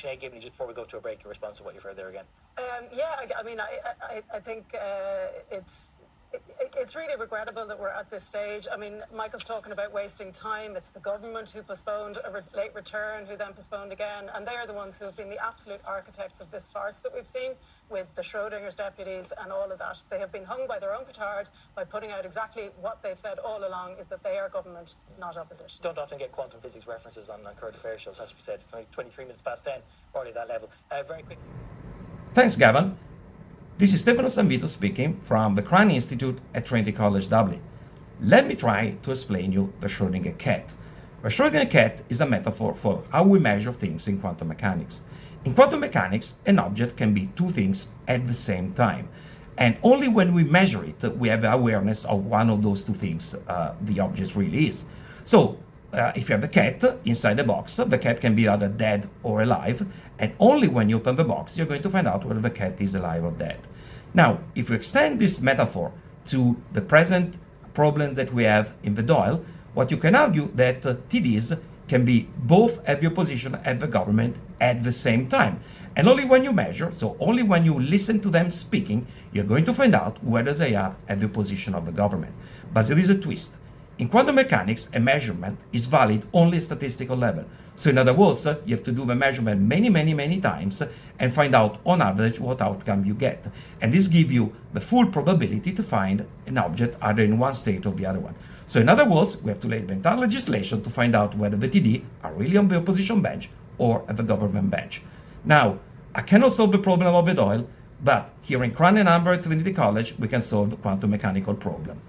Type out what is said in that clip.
Sinead Gibney, just before we go to a break, your response to what you've heard there again. I think it's really regrettable that we're at this stage. I mean, Michael's talking about wasting time. It's the government who postponed a late return, who then postponed again, and they are the ones who have been the absolute architects of this farce that we've seen with the Schrödinger's deputies and all of that. They have been hung by their own petard by putting out exactly what they've said all along, is that they are government, not opposition. Don't often get quantum physics references on current affairs shows, as we said. It's only 23 minutes past 10, already that level. Very quickly. Thanks, Gavin. This is Stefano Sanvito speaking from the Crane Institute at Trinity College Dublin. Let me try to explain you the Schrödinger cat. The Schrödinger cat is a metaphor for how we measure things in quantum mechanics. In quantum mechanics, an object can be two things at the same time. And only when we measure it, we have awareness of one of those two things the object really is. So, if you have a cat inside a box, the cat can be either dead or alive, and only when you open the box you're going to find out whether the cat is alive or dead. Now, if you extend this metaphor to the present problem that we have in the Dáil, what you can argue that TDs can be both at the opposition and the government at the same time. And only when you measure, so only when you listen to them speaking, you're going to find out whether they are at the opposition of the government. But there is a twist. In quantum mechanics, a measurement is valid only at statistical level. So in other words, you have to do the measurement many times and find out on average what outcome you get. And this gives you the full probability to find an object either in one state or the other one. So in other words, we have to lay the entire legislation to find out whether the TD are really on the opposition bench or at the government bench. Now, I cannot solve the problem of the Dáil, but here in Crane and Amber at Trinity College, we can solve the quantum mechanical problem.